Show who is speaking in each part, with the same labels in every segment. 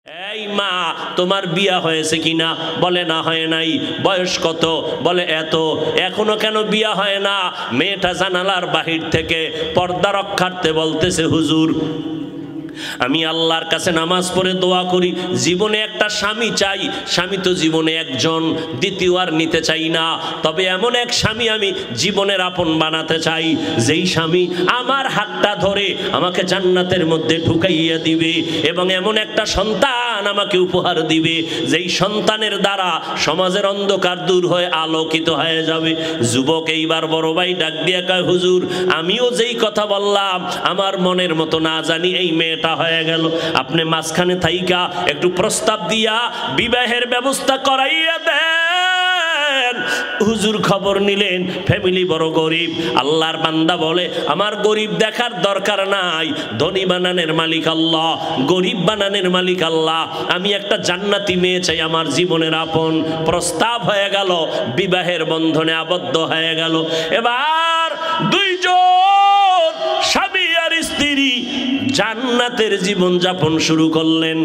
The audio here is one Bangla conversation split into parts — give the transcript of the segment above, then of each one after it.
Speaker 1: এই মা তোমার বিয়া হয়েছে কিনা? বলে না হয় নাই। বয়স কত? বলে এত। এখনো কেন বিয়া হয় না? মেয়েটা জানালার বাহির থেকে পর্দা রক্ষার্থে বলতেছে, হুজুর আমি আল্লাহর কাছে নামাজ পড়ে দোয়া করি, জীবনে একটা স্বামী চাই। স্বামী তো জীবনে একজন, দ্বিতীয় আর নিতে চাই না। তবে এমন এক স্বামী আমি জীবনের আপন বানাতে চাই, যেই স্বামী আমার হাতটা ধরে আমাকে জান্নাতের মধ্যে ঢুকাইয়া দিবে এবং এমন একটা সন্তান আমাকে উপহার দিবে, যেই সন্তানের দ্বারা সমাজের অন্ধকার দূর হয়ে আলোকিত হয়ে যাবে। যুবক এইবার বড় ভাই ডাক দিয়ে কয়, হুজুর আমিও যেই কথা বললাম আমার মনের মতো না জানি এই মেয়েটা হয়ে গেল। আপনি মাঝখানে থাইকা একটু প্রস্তাব দিয়া বিবাহের ব্যবস্থা করাইয়া দেন। হুজুর খবর নিলেন, ফ্যামিলি বড় গরিব। আল্লাহর বান্দা বলে, আমার গরিব দেখার দরকার নাই, ধনী বানানের মালিক আল্লাহ, গরিব বানানের মালিক আল্লাহ। আমি একটা জান্নাতি মেয়ে চাই আমার জীবনের আপন। প্রস্তাব হয়ে গেল, বিবাহের বন্ধনে আবদ্ধ হয়ে গেল। এবার দুইজন স্বামী আর স্ত্রী জান্নাতের জীবন যাপন শুরু করলেন।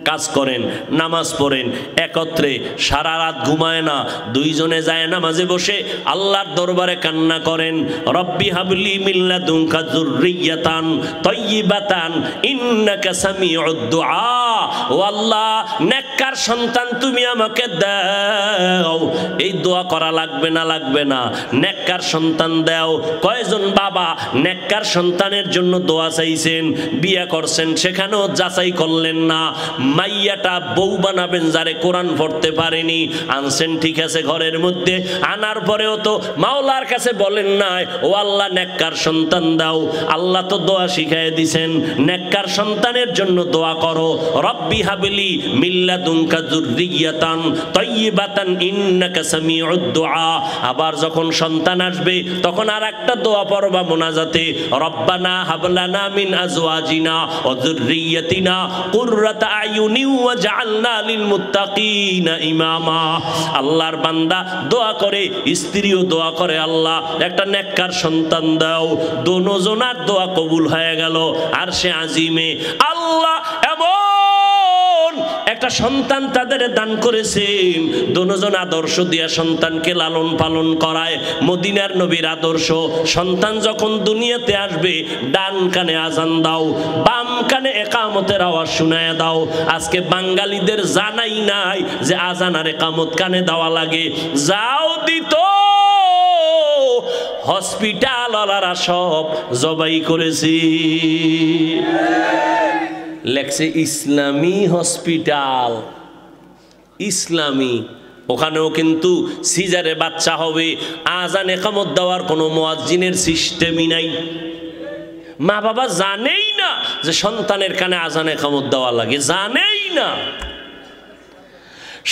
Speaker 1: কাজ করেন, নামাজ পড়েন একত্রে, সারা রাত ঘুমায় না। দুইজনে যায় নামাজে বসে আল্লাহর দরবারে কান্না করেন, রব্বি হাবলি মিন লাদুনকা যুররিয়াতান তাইয়্যিবাতান ইন্নাকা সামিউদ দুআ। ও আল্লাহ, নেককার সন্তান তুমি আমাকে দাও। এই দোয়া করা লাগবে না, লাগবে না, নেককার সন্তান দাও। কয়জন বাবা নেককার সন্তানের জন্য দোয়া চাইছেন, বিয়ে করছেন, সেখানেও যাচাই করলেন না। মাইয়াটা বউ বানাবেন যারে কোরআন পড়তে পারেনি, আনছেন ঠিক আছে ঘরের মধ্যে, আনার পরেও তো মাওলার কাছে বলেন নাই, ও আল্লাহ নেককার সন্তান দাও। আল্লাহ তো দোয়া শিখাই দিছেন, নেককার সন্তানের জন্য দোয়া করো, রব্বি হাবলি মিন লাদুনকা যুররিয়াতান তাইয়্যিবাতান ইন্নাকা সামিউদ দুআ। আবার যখন সন্তান আসবে তখন আর একটা দোয়া পড়বা মোনাজাতে, রব্বানা হাবলানা মিন আজওয়াজিনা ওয়া যুররিয়াতিনা কুররাতা আয়ুনি ওয়াজআলনা লিল মুত্তাকিনা ইমামা। আল্লাহর বান্দা দোয়া করে, স্ত্রীও দোয়া করে, আল্লাহ একটা নেককার সন্তান দাও। দোনোজনার দোয়া কবুল হয়ে গেল। আর সে আজিমে আল্লাহ এমন একটা সন্তান তাদের দান করেছেন, দোনোজন আদর্শ দিয়া সন্তানকে লালন পালন করায়। মদিনার নবীর আদর্শ, সন্তান যখন দুনিয়াতে আসবে ডান কানে আজান দাও, বাম কানে একামতের আওয়াজ শুনায়া দাও। আজকে বাঙালিদের জানাই নাই যে আজান আর একামত কানে দেওয়া লাগে। যাও দিত, হসপিটাল ওয়ালারা সব জবাই করেছি। লেখছে ইসলামী হসপিটাল, ইসলামী। ওখানেও কিন্তু সিজারে বাচ্চা হবে, আজান একামত দেওয়ার কোনো মুয়াজ্জিনের সিস্টেমই নাই। মা বাবা জানেই না যে সন্তানের কানে আজান একামত দেওয়া লাগে, জানেই না।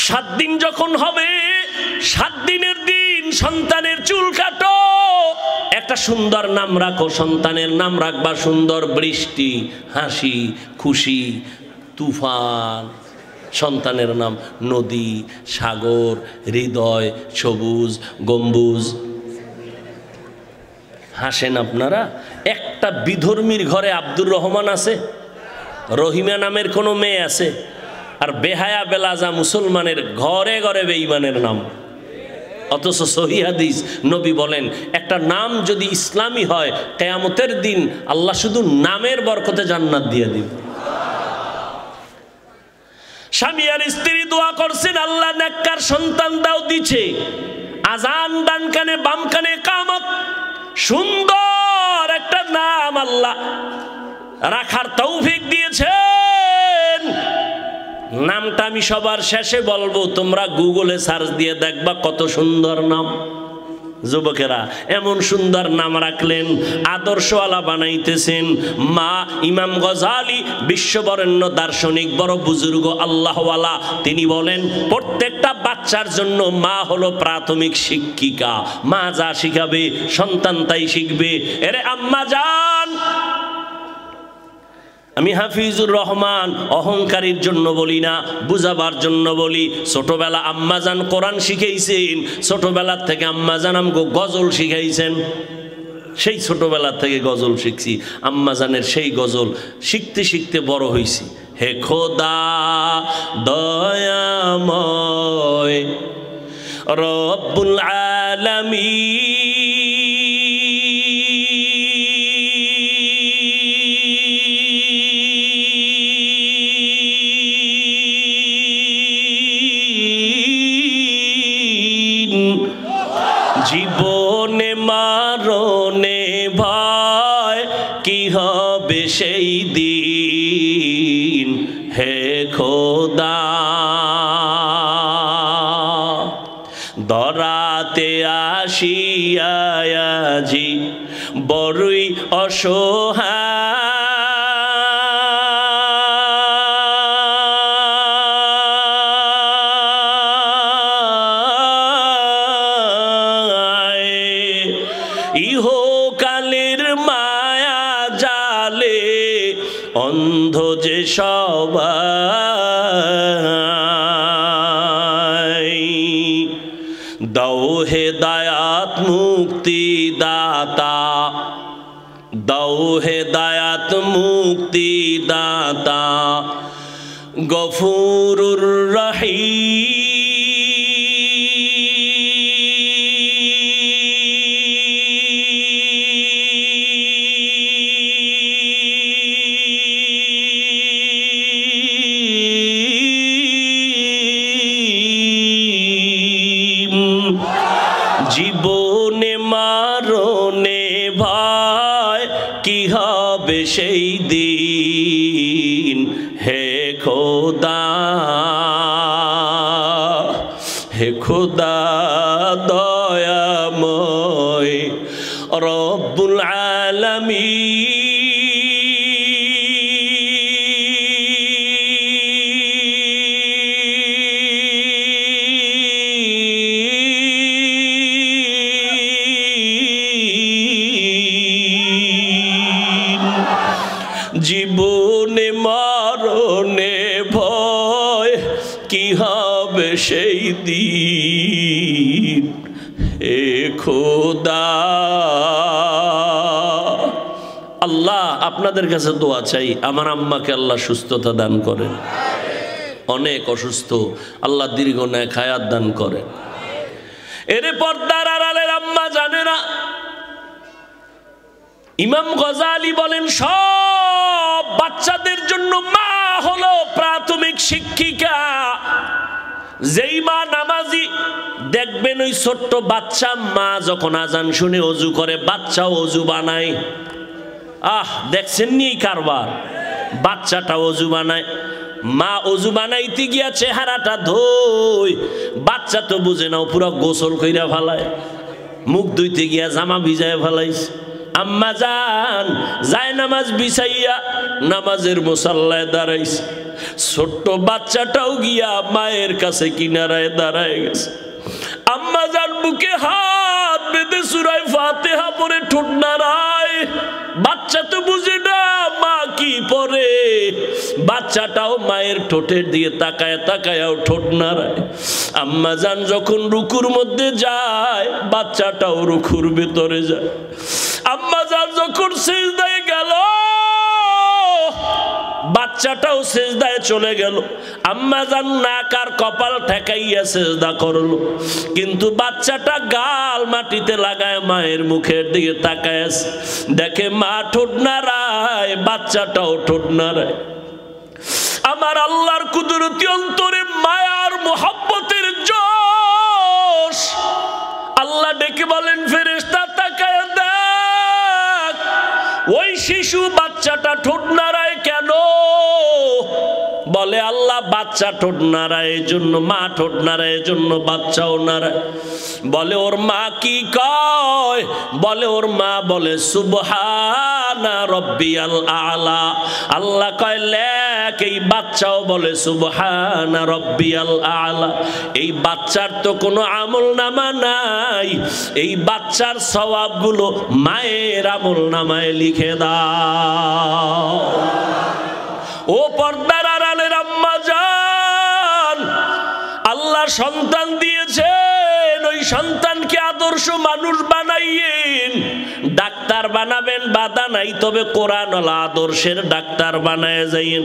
Speaker 1: 7 দিন যখন হবে, 7 দিনের দিন সন্তানের চুল কাটো, একটা সুন্দর নাম রাখো। সন্তানের নাম রাখবা সুন্দর, বৃষ্টি, হাসি, খুশি, তুফান। সন্তানের নাম নদী, সাগর, হৃদয়, সবুজ, গম্বুজ। হাসেন আপনারা? একটা বিধর্মীর ঘরে আব্দুর রহমান আছে, রহিমা নামের কোনো মেয়ে আছে, আর বেহায়া বেলাজা মুসলমানের ঘরে ঘরে বেঈমানের নাম। অথচ সহিহ হাদিস নবী বলেন, একটা নাম যদি ইসলামী হয় কিয়ামতের দিন আল্লাহ শুধু নামের বরকতে জান্নাত দিয়ে দিবে। স্বামী আর স্ত্রী দোয়া করছেন, আল্লাহ নেককার সন্তান দাও, দিছে। আজান ডান কানে বাম কানে ইকামত, সুন্দর একটা নাম আল্লাহ রাখার তৌফিক দিয়েছেন। নামটা আমি সবার শেষে বলবো, তোমরা গুগলে সার্চ দিয়ে দেখবা কত সুন্দর নাম। যুবকেরা এমন সুন্দর নাম রাখলেন, আদর্শওয়ালা বানাইতেছেন। মা ইমাম গজালি, বিশ্ববরেণ্য দার্শনিক, বড় বুজুর্গ আল্লাহওয়ালা, তিনি বলেন প্রত্যেকটা বাচ্চার জন্য মা হলো প্রাথমিক শিক্ষিকা। মা যা শিখাবে সন্তান তাই শিখবে। এরে আম্মা জান, আমি হাফিজুর রহমান অহংকারীর জন্য বলি না, বুঝাবার জন্য বলি। ছোটবেলা আম্মাজান কোরআন শিখাইছেন, ছোটবেলার থেকে আম্মাজান আমাকে গজল শিখাইছেন। সেই ছোটবেলা থেকে গজল শিখছি, আম্মাজানের সেই গজল শিখতে শিখতে বড় হইছি। হে খোদা দয়াময় রব্বুল আলামিন জীবনে মারণে ভয় কি হবে সেই দিন হে খোদা দরাতে আসিয়াজি বড়ই অসহায় ইহকালের মায়া জালে অন্ধ যে সবাই দাও হেদায়াত মুক্তি দাতা দাও হেদায়াত মুক্তি দাতা গফুরুর রহিম জীবনে মারণে ভয় কি হবে সেই দিন হে খোদা দয়াময় রব্বুল আলামিন জীবনে মরণে ভয় কি হবে সেই দিন হে খোদা আল্লাহ আপনাদের কাছে দোয়া চাই আমার আম্মাকে আল্লাহ সুস্থতা দান করেন অনেক অসুস্থ আল্লাহ দীর্ঘ নেক হায়াত দান করেন এরে পর্দার আড়ালের আম্মা জানে না ইমাম গজালি বলেন সব বাচ্চাদের জন্য মা হলো প্রাথমিক শিক্ষিকা যেই মা নামাজি দেখবেন ওই ছোট্ট বাচ্চা মা যখন আজান শুনে ওযু করে বাচ্চাও ওযু বানায় দেখছেন নি কারবার বাচ্চাটা ওযু বানায় মা ওযু বানাইতে গিয়া চেহারাটা ধোয় বাচ্চা তো বুঝে না পুরো গোসল কইরা ফেলায় মুখ ধুইতে গিয়া জামা ভিজায় ফেলাইছে আম্মা জান যায় নামাজ বিছাইয়া নামাজের মুসাল্লায় দাঁড়াইছে ছোট্ট বাচ্চাটাও গিয়া মায়ের কাছে কিনারায় দাঁড়ায় গেছে আম্মা জান বুকে হাত বেঁধে সূরা ফাতিহা পড়ে ঠোঁট নাড়ায় বাচ্চা তো বুঝে না মা কি পড়ে বাচ্চাটাও মায়ের ঠোঁটের দিকে তাকায় তাকায়ও ঠোঁট নাড়ায় আম্মা জান যখন রুকুর মধ্যে যায় বাচ্চাটাও রুকুর ভিতরে যায় আম্মা জান যখন সিজদায় গেল বাচ্চাটাও সিজদায় চলে গেল আম্মা জান নাক আর কপাল ঠেকাইয়া সিজদা করলো কিন্তু বাচ্চাটা গাল মাটিতে লাগায় মায়ের মুখের দিকে তাকায় দেখে মা ঠোঁট নাড়ায় বাচ্চাটাও ঠোঁট নাড়ায় আমার আল্লাহর কুদরতি অন্তরে মায়ার মোহাব্বতের জোশ আল্লাহ ডেকে বলেন ফেরেশতা তাকায় দেখ ওই শিশু বাচ্চাটা ঠোঁট নাড়ায় কেন বলে আল্লাহ বাচ্চা ঠোঁট নাড়ায় এই জন্য মা ঠোঁট নাড়ায় এই জন্য বাচ্চাও নাড়ায় বলে ওর মা কি কয় বলে ওর মা বলে সুবহানা রব্বিয়াল আলা আল্লাহ কয় লেখ এই বাচ্চাও বলে সুবহানা রব্বিয়াল আলা এই বাচ্চার তো কোনো আমল নামা নাই এই বাচ্চার সওয়াবগুলো মায়ের আমল নামায় লিখে দাও ও পর্দার আড়ালের আম্মা জান আল্লাহ সন্তান দিয়েছেন ওই সন্তানকে আদর্শ মানুষ বানাইয়েন ডাক্তার বানাবেন বাধা নাই, তবে কোরআন ওয়ালা আদর্শের ডাক্তার বানায় যাইন।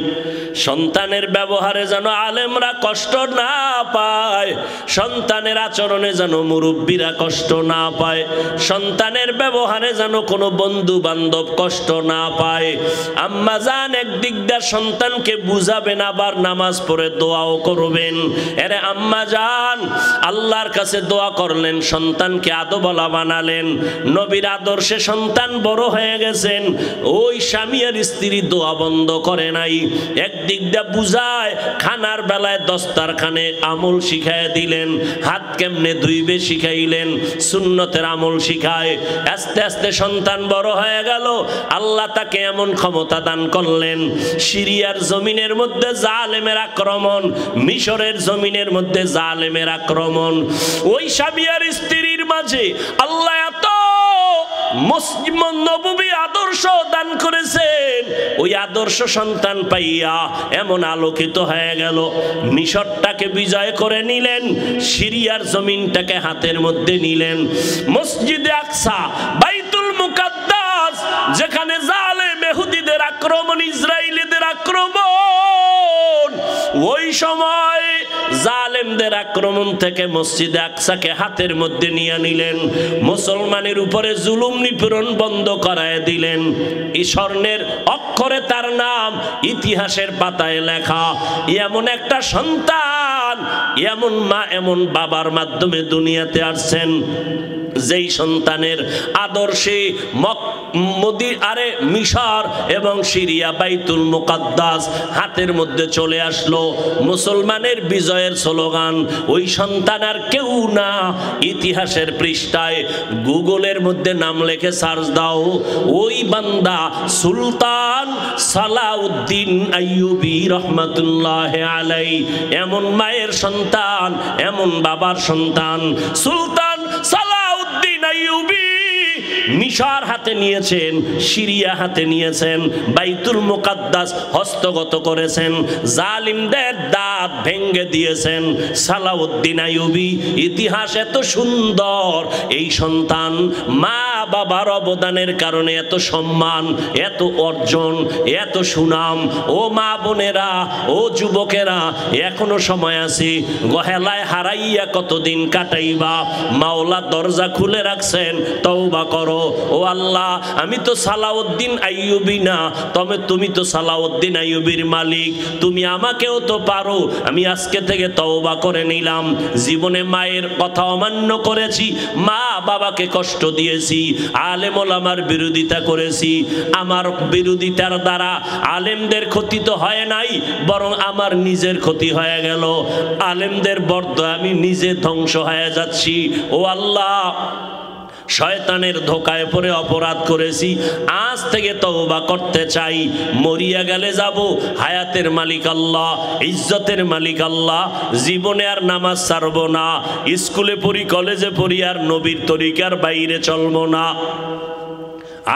Speaker 1: সন্তানের ব্যবহারে যেন আলেমরা কষ্ট না পায়, সন্তানের আচরণে যেন মুরব্বীরা কষ্ট না পায়, সন্তানের ব্যবহারে যেন কোনো বন্ধু বান্ধব কষ্ট না পায়। আম্মা জান একদিক দিয়ে সন্তানকে বুঝাবেন, আবার নামাজ পড়ে দোয়াও করবেন। এরে আম্মা জান আল্লাহর কাছে দোয়া করলেন, সন্তানকে আদবওয়ালা বানালেন, নবীর আদর্শে সন্তান বড় হয়ে গেছেন। ওই স্বামী আর স্ত্রী দোয়া বন্ধ করে নাই, একদিক দিয়ে বুঝায়, খানার বেলায় দস্তারখানে আমল শিখায় দিলেন, হাত কেমনে ধুইবে শিখাইলেন, সুন্নতের আমল শিখায়। আস্তে আস্তে সন্তান বড় হয়ে গেল, আল্লাহ তাকে এমন ক্ষমতা দান করলেন, সিরিয়ার জমিনের মধ্যে জালেমের আক্রমণ, মিশরের জমিনের মধ্যে জালেমের আক্রমণ। ওই স্বামী আর স্ত্রীর মাঝে আল্লাহ এত মসজিদ নববী আদর্শ দান করেছেন, ওই আদর্শ সন্তান পাইয়া এমন আলোকিত হয়ে গেল, মিশরটাকে বিজয় করে নিলেন, সিরিয়ার জমিনটাকে হাতের মধ্যে নিলেন। মসজিদে আকসা, বাইতুল মুকাদ্দাস, যেখানে জালেম ইহুদিদের আক্রমণ, ইসরায়েলিদের আক্রমণ, ওই সময় জালেমদের আক্রমণ থেকে মসজিদে আকসাকে হাতের মধ্যে নিয়ে নিলেন, মুসলমানের উপরে জুলুম নিপীড়ন বন্ধ করায় দিলেন। এই স্বর্ণের অক্ষরে তার নাম ইতিহাসের পাতায় লেখা। এমন একটা সন্তান, এমন মা, এমন বাবার মাধ্যমে দুনিয়াতে আসছেন, যেই সন্তানের আদর্শে মিশর এবং সিরিয়া বাইতুল মুকাদ্দাস হাতের মধ্যে চলে আসলো, মুসলমানের বিজয়ের স্লোগান। ওই সন্তান আর কেউ না, ইতিহাসের পৃষ্ঠায় গুগলের মধ্যে নাম লিখে সার্চ দাও, ওই বান্দা সুলতান সালাউদ্দিন আইয়ুবী রহমাতুল্লাহ আলাইহি। এমন মায়ের সন্তান, এমন বাবার সন্তান সুলতান সালাউদ্দিন আইয়ুবী মিশর হাতে নিয়েছেন, সিরিয়া হাতে নিয়েছেন, বাইতুল মুকাদ্দাস হস্তগত করেছেন, জালিমদের দাঁত ভেঙে দিয়েছেন। সালাউদ্দিন আইয়ুবী, ইতিহাস এত সুন্দর, এই সন্তান মা বাবার অবদানের কারণে এত সম্মান, এত অর্জন, এত সুনাম। ও মা বোনেরা, ও যুবকেরা, এখনো সময় আছে, গহেলায় হারাইয়া কতদিন কাটাইবা, মাওলা দরজা খুলে রাখছেন, তওবা করো। ও আল্লাহ, আমি তো সালাউদ্দিন আইয়ুবী না, তবে তুমি তো সালাউদ্দিন আইয়ুবীর মালিক, তুমি আমাকেও তো পারো। আমি আজকে থেকে তওবা করে নিলাম, জীবনে মায়ের কথা অমান্য করেছি, মা বাবাকে কষ্ট দিয়েছি, আলেম ওলামার বিরোধিতা করেছি। আমার বিরোধিতার দ্বারা আলেমদের ক্ষতি তো হয় নাই, বরং আমার নিজের ক্ষতি হয়ে গেল। আলেমদের বরদোয়া আমি নিজে ধ্বংস হয়ে যাচ্ছি। ও আল্লাহ, শয়তানের ধোকায় পড়ে অপরাধ করেছি, আজ থেকে তওবা করতে চাই। মরিয়া গেলে যাব, হায়াতের মালিক আল্লাহ, ইজ্জতের মালিক আল্লাহ। জীবনে আর নামাজ ছাড়বো না, স্কুলে পড়ি, কলেজে পড়ি, আর নবীর তরিকার বাইরে চলবো না,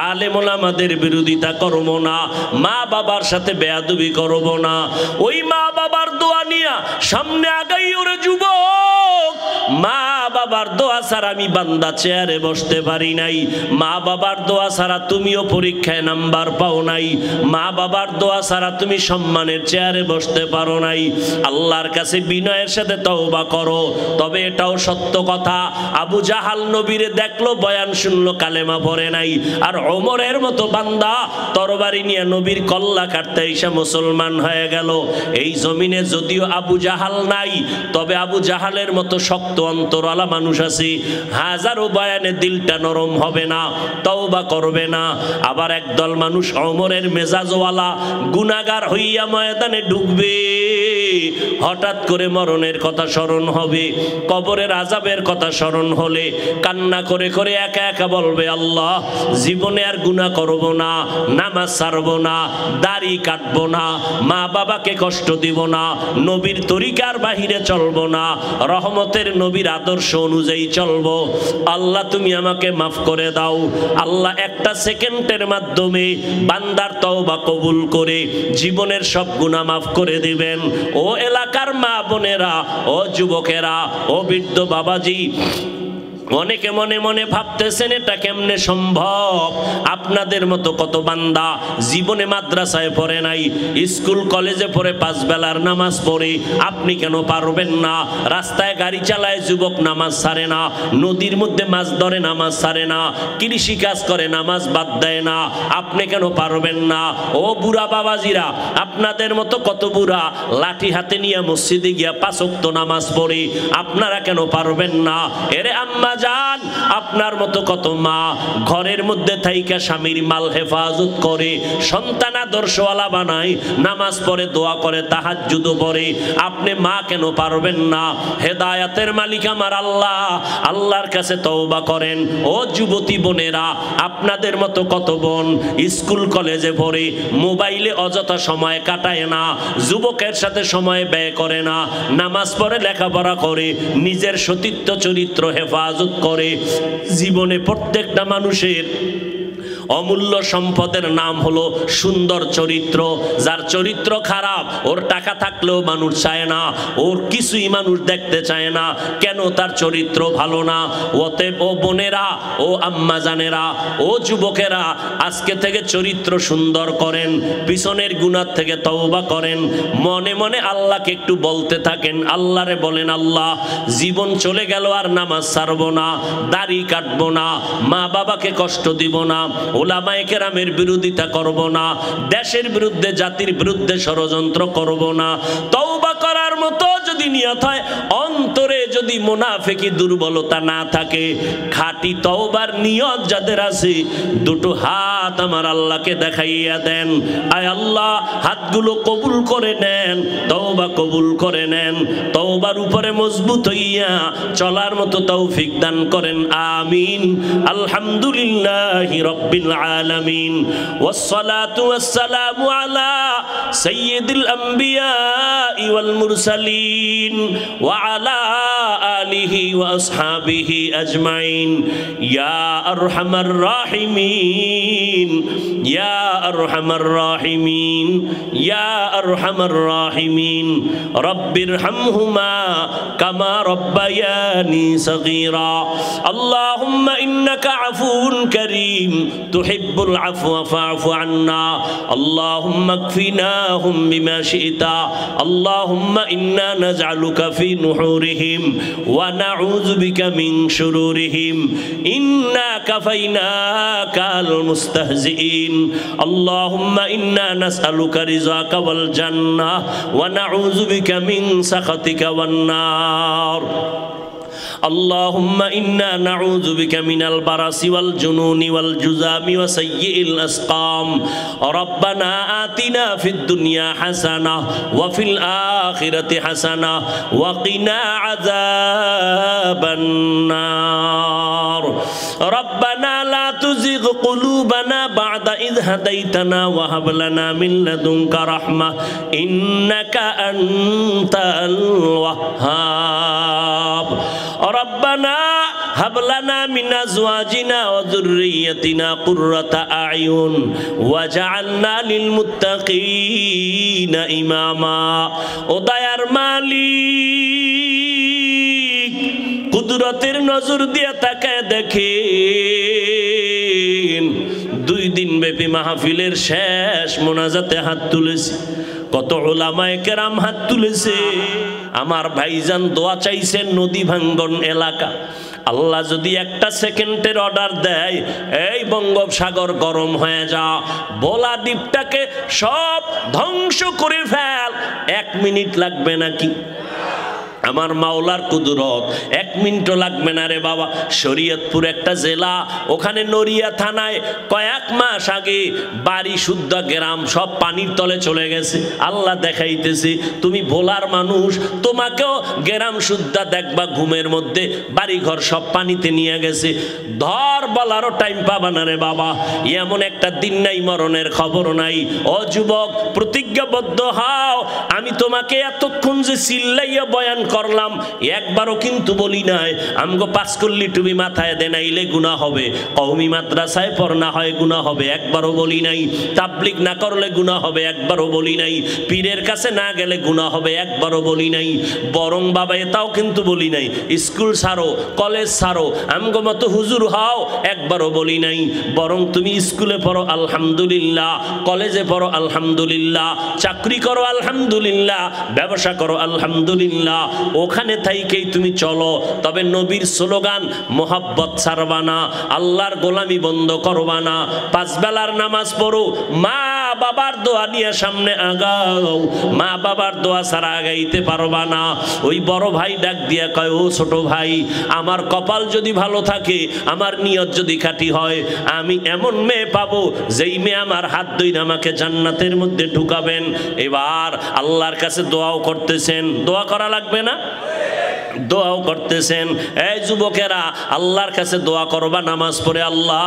Speaker 1: আলেম ওলামাদের বিরোধিতা করব না, মা বাবার সাথে বেয়াদবি করব না। ওই মা বাবার দোয়া নিয়া সামনে আগাই ওরে যুবক। মা বাবার দোয়া ছাড়া আমি বান্দা চেয়ারে বসতে পারি নাই, মা বাবার দোয়া ছাড়া তুমিও পরীক্ষায় নাম্বার পাও নাই, মা বাবার দোয়া ছাড়া তুমি সম্মানের চেয়ারে বসতে পারো নাই। আল্লাহর কাছে বিনয়ের সাথে তওবা করো। তবে এটাও সত্য কথা, আবু জাহাল নবীরে দেখলো, বয়ান শুনলো, কালেমা পড়ে নাই, আর ওমরের মতো বান্দা তরবারি নিয়ে নবীর কল্লা কাটতে এসে মুসলমান হয়ে গেল। এই জমিনে যদিও আবু জাহাল নাই, তবে আবু জাহালের মতো শক্ত অন্তরওয়ালা মানুষ আছে। হাজারো বয়ানে দিলটা নরম হবে না, তওবা করবে না। আবার একদল মানুষ ওমরের মেজাজওয়ালা, গুনাহগার হইয়া ময়দানে ঢুকবে, হঠাৎ করে মরণের কথা স্মরণ হবে, কবরের আযাবের কথা স্মরণ হলে কান্না করে করে একা একা বলবে, আল্লাহ, জীবনে আর গুনাহ করব না, নামাজ ছাড়ব না, দাড়ি কাটব না, মা বাবাকে কষ্ট দিব না, নবীর তরিকার বাহিরে চলব না, রহমতের নবীর আদর্শ অনুযায়ী চলব। আল্লাহ তুমি আমাকে মাফ করে দাও। আল্লাহ একটা সেকেন্ডের মাধ্যমে বান্দার তওবা কবুল করে জীবনের সব গুনাহ মাফ করে দিবেন। ও এলাকার মা বোনেরা, ও যুবকেরা, ও বৃদ্ধ বাবাজি, অনেকে মনে মনে ভাবতেছেন এটা কেমনে সম্ভব। আপনাদের মতো কত বান্দা জীবনে মাদ্রাসায় পড়ে নাই, স্কুল কলেজে পড়ে 5 বেলার নামাজ পড়ে, আপনি কেন পারবেন না? রাস্তায় গাড়ি চালায় যুবক নামাজ ছাড়ে না, নদীর মধ্যে মাছ ধরে নামাজ ছাড়ে না, কৃষি কাজ করে নামাজ বাদ দেয় না, আপনি কেন পারবেন না? ও বুড়া বাবাজিরা, আপনাদের মতো কত বুড়া লাঠি হাতে নিয়ে মসজিদে গিয়া 5 ওয়াক্ত নামাজ পড়ে, আপনারা কেন পারবেন না? এরে আম্মা জান, আপনার মতো কত মা ঘরের মধ্যে থাইকা স্বামীর মাল হেফাজত করে, সন্তান আদর্শওয়ালা বানায়, নামাজ পড়ে, দোয়া করে, তাহাজ্জুদ পড়ে, আপনি মা কেন পারবেন না? হেদায়াতের মালিক আমার আল্লাহ, আল্লাহর কাছে তওবা করেন। ও যুবতী বোনেরা, আপনাদের মতো কত বোন স্কুল কলেজে পড়ে মোবাইলে অযথা সময় কাটায় না, যুবকের সাথে সময় ব্যয় করে না, নামাজ পড়ে, লেখাপড়া করে, নিজের সতীত্ব চরিত্র হেফাজত করে। জীবনে প্রত্যেকটা মানুষের অমূল্য সম্পদের নাম হলো সুন্দর চরিত্র। যার চরিত্র খারাপ, ওর টাকা থাকলেও মানুষ চায় না, ওর কিছুই মানুষ দেখতে চায় না। কেন? তার চরিত্র ভালো না। অতএব ও বোনেরা, ও আম্মা জানেরা, ও যুবকেরা, আজকে থেকে চরিত্র সুন্দর করেন, পিছনের গুনাহ থেকে তওবা করেন, মনে মনে আল্লাহকে একটু বলতে থাকেন। আল্লাহরে বলেন, আল্লাহ জীবন চলে গেল আর নামাজ ছাড়বো না, দাড়ি কাটবো না, মা বাবাকে কষ্ট দিব না, ওলামায়ে কেরামের বিরোধিতা করব না, দেশের বিরুদ্ধে জাতির বিরুদ্ধে ষড়যন্ত্র করব না। তওবা করার মতো যদি নিয়ত হয়, অন্তরে যদি মুনাফিকি দুর্বলতা না থাকে, খাঁটি তওবার নিয়ত যাদের আছে, দুটো হাত আমার আল্লাহকে দেখাইয়া দেন। আয় আল্লাহ, হাতগুলো কবুল করে নেন, তওবা কবুল করে নেন, তওবার উপরে মজবুত হইয়া চলার মতো তৌফিক দান করেন। আমিন। আলহামদুলিল্লাহি রাব্বিল আলামিন, ওয়াসসালাতু ওয়াসসালামু আলা সাইয়্যিদিল আমবিয়া ওয়াল মুরসালিন ওয়া আলা আলিহি ওয়া আসহাবিহি আজমাইন। ইয়া আরহামার রাহিমিন, ইয়া আরহামার রাহিমিন, ইয়া আরহামার রাহিমিন। রব্বিরহামহুমা কামা রব্বায়ানি সগীরা। আল্লাহুম্মা ইন্নাকা আফুউন কারীম তুহিব্বুল আফওয়া ফা'ফু আন্না। আল্লাহুম্মা কফিনাহুম বিমা শি'তা। আল্লাহুম্মা ইন্না নাজআলুকা ফি নুহুরিহিম ওয়া নাউযু বিকা মিন শুরুরিহিম। ইন্না কাফাইনাকাল মুস্তাহজিইন। আল্লাহুম্মা ইন্না নাসআলুকা রিযাকা ওয়াল জান্নাহ ওয়া নাউযু বিকা মিন সাখাতিকা ওয়ান নার। اللهم إنا نعوذ بك من البرص والجنون والجذام وسيء الأسقام. ربنا آتنا في الدنيا حسنة وفي الآخرة حسنة وقنا عذاب النار. ربنا لا تزغ قلوبنا بعد إذ هديتنا وهب لنا من لدنك رحمة إنك أنت الوهاب. ربنا هب لنا من أزواجنا وذريتنا قرة أعين وجعلنا للمتقين إماما. ও দয়ার মালিক, কুদরতের নজর দিয়ে তাকায় দেখেন, 2 দিন ব্যাপী মাহফিলের শেষ মোনাজাতে হাত তুলেছি, কত উলামায়ে কেরাম হাত তুলেছে। আমার ভাইজান দোয়া চাইছেন নদী ভাঙ্গন এলাকা। আল্লাহ যদি একটা সেকেন্ডের অর্ডার দেয়, এই বঙ্গোপসাগর গরম হয়ে যা, ভোলা দ্বীপটাকে সব ধ্বংস করে ফেল, 1 মিনিট লাগবে নাকি? আমার মাওলার কুদরত, 1 মিনিটও লাগবে না রে বাবা। শরীয়তপুর একটা জেলা, ওখানে নড়িয়া থানায় কয়েক মাস আগে বাড়ি শুদ্ধ গ্রাম সব পানির তলে চলে গেছে। আল্লাহ দেখাইতেছে, তুমি ভোলার মানুষ, তোমাকেও গ্রাম শুদ্ধ দেখবা ঘুমের মধ্যে, বাড়ি ঘর সব পানিতে নিয়ে গেছে। ধর বলারও টাইম পাবা না রে বাবা। এমন একটা দিন নাই, মরণের খবর নাই। ও যুবক, প্রতিজ্ঞাবদ্ধ হও, আমি তোমাকে এতক্ষণ যে চিল্লাইয়া বয়ান করলাম, একবারও কিন্তু বলি নাই আমগো পাঁচকল্লি টুপি মাথায় দেনাইলে গুনাহ হবে, কওমি মাদ্রাসায় পড়না হয় গুনাহ হবে, একবারও বলি নাই। তাবলিগ না করলে গুনাহ হবে, একবারও বলি নাই। পীরের কাছে না গেলে গুনাহ হবে, একবারও বলি নাই। বরং বাবা এটাও কিন্তু বলি নাই স্কুল ছাড়ো, কলেজ ছাড়ো, আমগো মতো হুজুর হও, একবারও বলি নাই। বরং তুমি স্কুলে পড়ো আলহামদুলিল্লাহ, কলেজে পড়ো আলহামদুলিল্লাহ, চাকরি করো আলহামদুলিল্লাহ, ব্যবসা করো আলহামদুলিল্লাহ, ওখানে থাইকেই তুমি চলো। তবে নবীর স্লোগান মোহাব্বত ছাড়বা না, আল্লাহর গোলামি বন্ধ করবা না, পাঁচ বেলার নামাজ পড়ো, মা বাবার দোয়া নিয়ে সামনে আগাও, মা বাবার দোয়া ছাড়া আগাইতে পারবা না। ওই বড় ভাই ডাক দিয়া কয়, ও ছোট ভাই, আমার কপাল যদি ভালো থাকে, আমার নিয়ত যদি খাঁটি হয়, আমি এমন মেয়ে পাবো যেই মেয়ে আমার হাত ধরে আমাকে জান্নাতের মধ্যে ঢুকাবেন। এবার আল্লাহর কাছে দোয়াও করতেছেন, দোয়া করা লাগবে না? দোয়াও করতেছেন। এই যুবকেরা আল্লাহর কাছে দোয়া করবা নামাজ পড়ে, আল্লাহ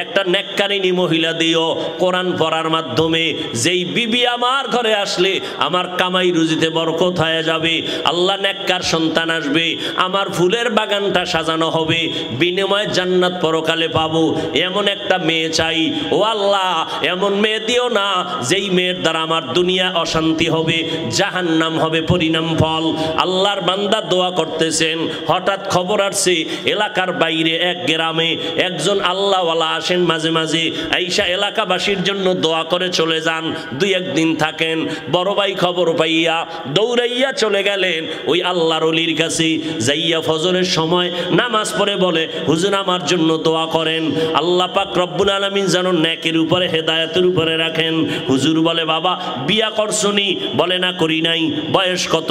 Speaker 1: একটা নেককারিনী মহিলা দিও কোরআন পড়ার মাধ্যমে, যেই বিবি আমার ঘরে আসলে আমার কামাই রুজিতে বরকত হয়ে যাবে, আল্লাহ নেককার সন্তান আসবে, আমার ফুলের বাগানটা সাজানো হবে, বিনিময়ে জান্নাত পরকালে পাবো, এমন একটা মেয়ে চাই। ও আল্লাহ এমন মেয়ে দিও না যেই মেয়ের দ্বারা আমার দুনিয়া অশান্তি হবে, জাহান্নাম হবে পরিণাম ফল। আল্লাহর বান্দা দোয়া করতেছেন, হঠাৎ খবর আসছে এলাকার বাইরে এক গ্রামে একজন আল্লাহওয়ালা আসেন মাঝে মাঝে, আইসা এলাকাবাসীর জন্য দোয়া করে চলে যান, দুই একদিন থাকেন। বড় ভাই খবর পাইয়া দৌড়াইয়া চলে গেলেন ওই আল্লাহর ওলির কাছে, যাইয়া ফজরের সময় নামাজ পড়ে বলে, হুজুর আমার জন্য দোয়া করেন, আল্লাহ পাক রব্বুল আলামিন যেন নেকের উপরে হেদায়েতের উপরে রাখেন। হুজুর বলে, বাবা বিয়া করছনি? বলে, না করি নাই। বয়স কত?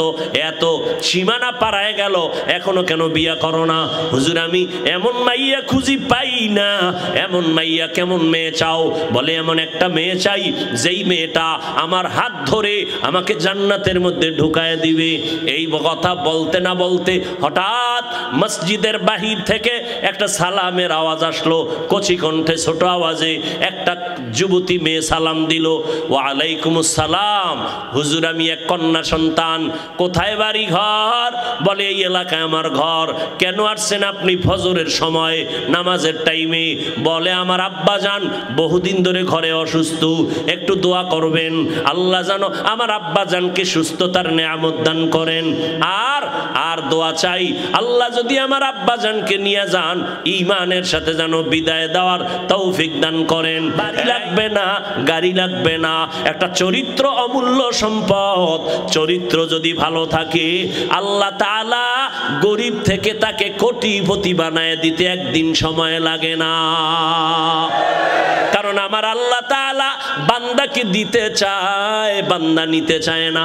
Speaker 1: এত। সীমানা পারায় গেল, এখনো কেন বিয়া করো না? হুজুর আমি এমন মাইয়া খুঁজি পাই না। এমন মাইয়া কেমন মেয়ে চাও? বলে, এমন একটা মেয়ে চাই যেই মেয়েটা আমার হাত ধরে আমাকে জান্নাতের মধ্যে ঢুকায় দিবে। এই কথা বলতে না বলতে হঠাৎ মসজিদের বাহির থেকে একটা সালামের আওয়াজ আসলো, কচি কণ্ঠে ছোট আওয়াজে একটা যুবতী মেয়ে সালাম দিল, ওয়ালাইকুমুস সালাম, হুজুর আমি এক কন্যা সন্তান, কোথায় বাড়ি ঘর? বলে, এই এলাকায় আমার ঘর। কেন আসছেন আপনি ফজরের সময় নামাজের টাইমে? বলে, আমার আব্বা জান বহুদিন ধরে ঘরে অসুস্থ, একটু দোয়া করবেন, আল্লাহ জানো আমার আব্বা জানকে সুস্থতার নেয়ামত দান করেন। আর দোয়া চাই আল্লাহ যদি আমার আব্বা জানকে নিয়ে যান ঈমানের সাথে যেন বিদায় দেওয়ার তৌফিক দান করেন। বাড়ি লাগবে না, গাড়ি লাগবে না, একটা চরিত্র অমূল্য সম্পদ। চরিত্র যদি ভালো থাকে আল্লাহ তাআলা গরিব থেকে তাকে কোটিপতি বানায় দিতে একদিন সময় লাগে না। কারণ আমার আল্লাহ তাআলা বান্দাকে দিতে চায়, বান্দা নিতে চায় না।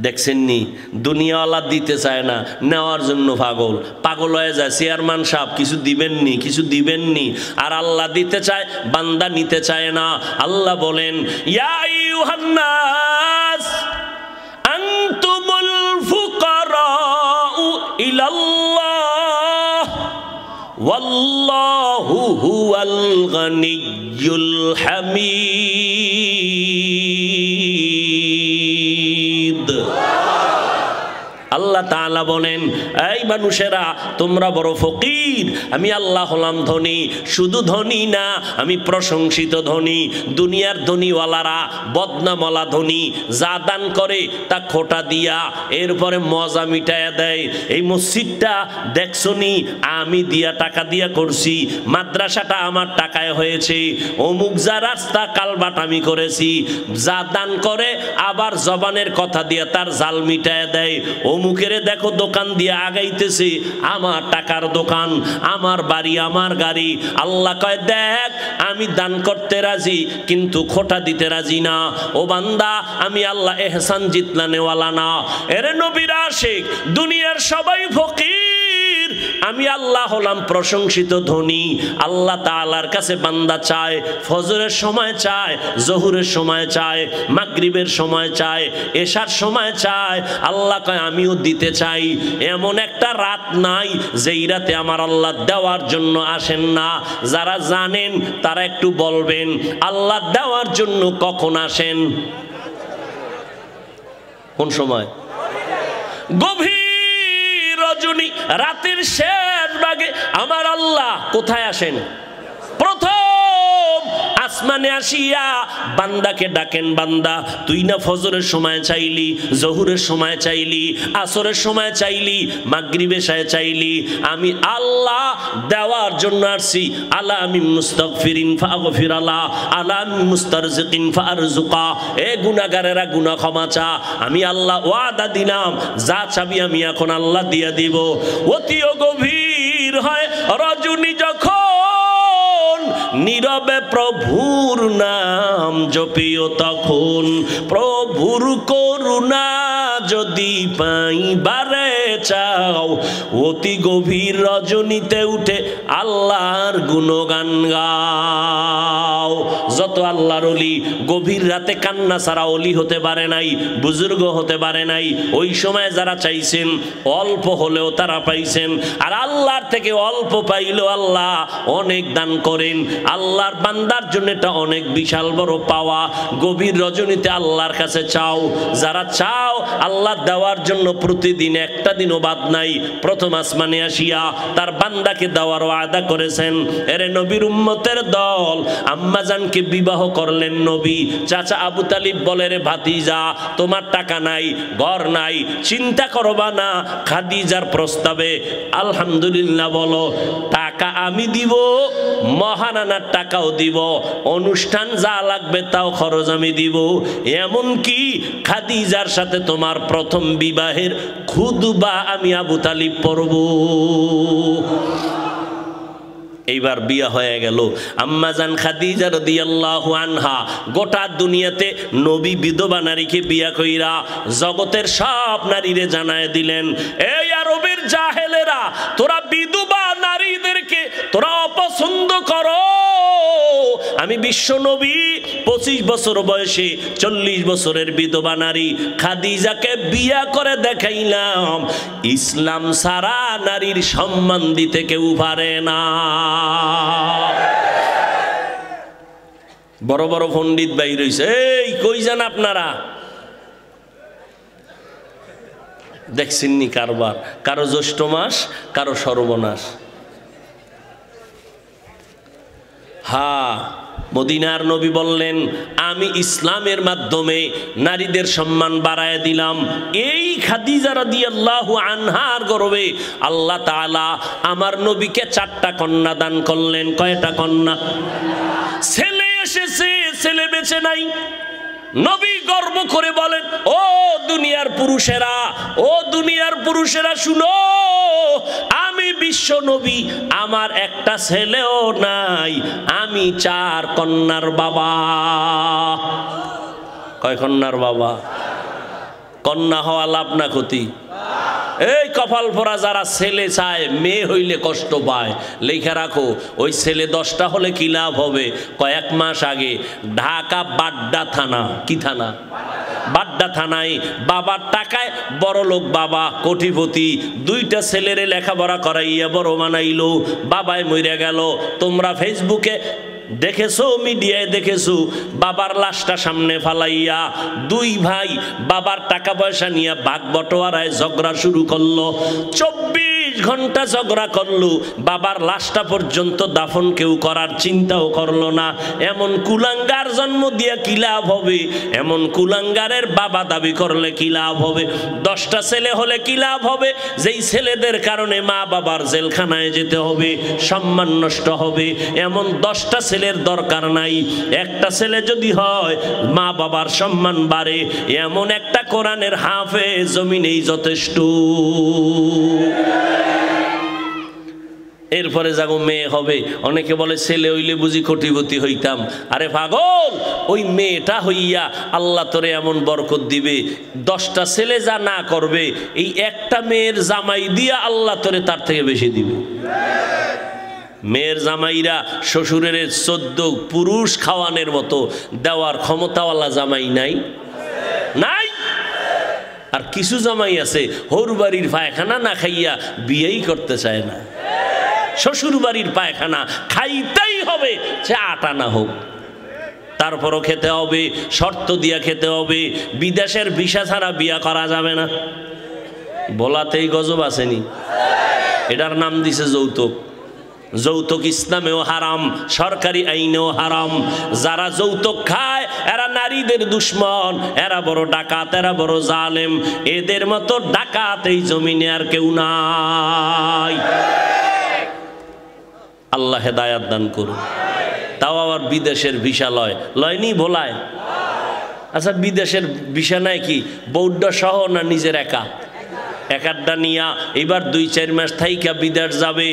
Speaker 1: দেখছেননি, দুনিয়াওয়ালা দিতে চায় না, নেওয়ার জন্য পাগল পাগল হয়ে যায়। চেয়ারম্যান সাহেব কিছু দিবেননি, কিছু দিবেননি, আর আল্লাহ দিতে চায়, বান্দা নিতে চায় না। আল্লাহ বলেন, ইয়া আইয়ুহান নাস আনতুমুল ফুকারাউ ইলাল্লাহ ওয়াল্লাহু হুয়াল গানিয়্যুল হামিদ। আল্লাহ তাআলা বলেন, এই মানুষেরা তোমরা বড় ফকির, আমি আল্লাহ হলাম ধনী। শুধু ধনী না, আমি প্রশংসিত ধনী। দুনিয়ার ধনীওয়ালারা বদনামওয়ালা ধনী, যা দান করে তা খোটা দিয়া এরপরে মজা মিটায়া দেয়। এই মসজিদটা দেখছনি আমি দিয়া টাকা দিয়া করছি, মাদ্রাসাটা আমার টাকায় হয়েছে, অমুক যা রাস্তা কালবাট আমি করেছি। যা দান করে আবার জবানের কথা দিয়া তার জাল মিটায়া দেয়। অমুকের দেখো দোকান দিয়ে আগাইতেছে, আমার টাকার দোকান, আমার বাড়ি, আমার গাড়ি। আল্লাহ কয়, দেখ আমি দান করতে রাজি কিন্তু খোটা দিতে রাজি না। ও বান্দা, আমি আল্লাহ এহসান জিতলানেওয়ালা না। এরে নবীর আশিক, দুনিয়ার সবাই ফকির, আমি আল্লাহ হলাম প্রশংসিত ধনী। আল্লাহ তাআলার কাছে বান্দা চায়, ফজরের সময় চায়, জোহরের সময় চায়, মাগরিবের সময় চায়, এশার সময় চায়। আল্লাহ কয়, আমিও দিতে চাই। এমন একটা রাত নাই যেই রাতে আমার আল্লাহ দেওয়ার জন্য আসেন না। যারা জানেন তারা একটু বলবেন, আল্লাহ দেওয়ার জন্য কখন আসেন? কোন সময়? গভীর রজনী রাতের শেষ ভাগে আমার আল্লাহ কোথায় আসেন? প্রথম আসমানে আসিয়া বান্দাকে ডাকেন, বান্দা তুই না ফজরের সময় চাইলি, জহুরের সময় চাইলি, আসরের সময় চাইলি, মাগরিব এশায় চাইলি, আমি আল্লাহ দেওয়ার জন্য আসছি। আলা আমি মুস্তাগফিরিন ফাগফির আলা, আলা আমি মুস্তারজিকিন ফারজুকা। এ গুনাহগারেরা গুনাহ ক্ষমা চা, আমি আল্লাহ ওয়াদা দিলাম যা চাবি আমি এখন আল্লাহ দিয়ে দিব। অতিও গভীর হয় রজনী যখন নীরবে প্রভুর নাম জপিও তখন, প্রভুর করুণা যদি পাইবারে চাও, অতি গভীর রজনীতে উঠে আল্লাহর গুণগান গাও। যত আল্লাহর ওলি গভীর রাতে কান্না ছাড়া ওলি হতে পারে নাই, বুজুর্গ হতে পারে নাই। ওই সময় যারা চাইছেন অল্প হলেও তারা পাইছেন, আর আল্লাহর থেকে অল্প পাইলেও আল্লাহ অনেক দান করেন। আল্লাহর বান্দার জন্য এটা অনেক বিশাল বড় পাওয়া। গভীর রজনীতে আল্লাহর কাছে চাও, যারা চাও আল্লাহ দেওয়ার জন্য প্রতিদিন একটা দিনও বাদ নাই। প্রথম আসমানে আসিয়া তার বান্দাকে দেওয়ার ওয়াদা করেছেন। এরে নবীর উম্মতের দল, আম্মাজানকে বিবাহ করলেন নবী। চাচা আবু তালিব বলে, রে ভাতিজা তোমার টাকা নাই, ঘর নাই, চিন্তা করবা না, খাদিজার প্রস্তাবে আলহামদুলিল্লাহ বলো। টাকা আমি দিব, মহানানার টাকাও দিব, অনুষ্ঠান যা লাগবে তাও খরচ আমি দিব, এমনকি খাদিজার সাথে তোমার প্রথম বিবাহের খুতবা আমি আবু তালিব পড়ব। এইবার বিয়া হয়ে গেল। আম্মাজান খাদিজা রাদিয়াল্লাহু আনহা গোটা দুনিয়াতে নবী বিধবা নারীকে বিয়া কইরা জগতের সব নারীরে জানায় দিলেন, এই আরবের জাহেলেরা, তোরা বিধবা নারীদেরকে তোরা অপছন্দ করো। আমি বিশ্ব নবী 25 বছর বয়সে 40 বছরের বিধবা নারী খাদিজাকে বিয়া করে দেখাইলাম, ইসলাম সারা নারীর সম্মান দিতে কেউ পারে না। বড় বড় পণ্ডিত ভাই রইছে, এই কই যান আপনারা? দেখছেননি কারবার, কারো জ্যৈষ্ঠ মাস, কারো সর্বনাশ। হ্যাঁ, মদিনার নবী বললেন, আমি ইসলামের মাধ্যমে নারীদের সম্মান বাড়ায় দিলাম। এই খাদিজা রাদিয়াল্লাহু আনহার গর্বে আল্লাহ তাআলা আমার নবীকে 4টা কন্যা দান করলেন। কয়টা কন্যা? ছেলে এসেছে, ছেলে বেঁচে নাই। নবী গর্ব করে বলেন, ও দুনিয়ার পুরুষেরা, ও দুনিয়ার পুরুষেরা শুনো, আমি বিশ্ব নবী, আমার একটা ছেলেও নাই, আমি 4 কন্যার বাবা। কয় কন্যার বাবা? কন্যা হওয়া লাভ না ক্ষতি? এই কপাল পরা যারা ছেলে চায়, মেয়ে হইলে কষ্ট পায়, লেখা রাখো, ওই ছেলে 10টা হলে কি লাভ হবে? কয়েক মাস আগে ঢাকা বাড্ডা থানা, কি থানা? বাড্ডা থানায় বাবার টাকায় বড় লোক বাবা, কোটিপতি, 2টা ছেলেরে লেখাপড়া করাইয়া বড় বানাইলো। বাবায় মরে গেল। তোমরা ফেসবুকে দেখেছো, মিডিয়ায় দেখেছো, বাবার লাশটা সামনে ফালাইয়া 2 ভাই বাবার টাকা পয়সা নিয়ে ভাগ বটোয়ারায় ঝগড়া শুরু করলো। 24 ঘন্টা ঝগড়া করলো, বাবার লাশটা পর্যন্ত দাফন কেউ করার চিন্তাও করলো না। এমন কুলাঙ্গার জন্ম দিয়ে কি লাভ হবে? এমন কুলাঙ্গারের বাবা দাবি করলে কি লাভ হবে? 10টা ছেলে হলে কি লাভ হবে? যেই ছেলেদের কারণে মা বাবার জেলখানায় যেতে হবে, সম্মান নষ্ট হবে, এমন 10টা ছেলের দরকার নাই। একটা ছেলে যদি হয় মা বাবার সম্মান বাড়ে, এমন একটা কোরআনের হাফেজ জমিনেই যথেষ্ট। এরপরে যাগো মেয়ে হবে। অনেকে বলে ছেলে হইলে বুঝি কোটিপতি হইতাম। আরে পাগল, ওই মেয়েটা হইয়া আল্লাহ তোরে এমন বরকত দিবে, 10টা ছেলে যা না করবে, এই একটা মেয়ের জামাই দিয়া আল্লাহ তোরে তার থেকে বেশি দিবে। মেয়ের জামাইরা শ্বশুরের 14 পুরুষ খাওয়ানোর মতো দেওয়ার ক্ষমতাওয়ালা জামাই নাই? নাই। আর কিছু জামাই আছে হর বাড়ির পায়খানা না খাইয়া বিয়েই করতে চায় না। শ্বশুর বাড়ির পায়খানা খাইতেই হবে, সে 8 আনা হোক, তারপরও খেতে হবে, শর্ত দিয়া খেতে হবে। বিদেশের ভিসা ছাড়া বিয়া করা যাবে না। বলাতেই গজব আসেনি, এটার নাম দিছে যৌতুক। যৌতুক ইসলামেও হারাম, সরকারি আইনেও হারাম। যারা যৌতুক খায় এরা নারীদের দুশ্মন, এরা বড় ডাকাত, এরা বড় জালেম। এদের মতো ডাকাত এই জমিনে আর কেউ নাই। আল্লাহ হেদায়াত দান করুন। তাও আবার বিদেশের ভিসা লয়নি ভোলায়। আচ্ছা, বিদেশের ভিসা নেয় কি বৌদ্ধ সহ না নিজের একা? একাড্ডা নিয়া এবার 2-4 মাস থাইকা বিদেশ যাবে।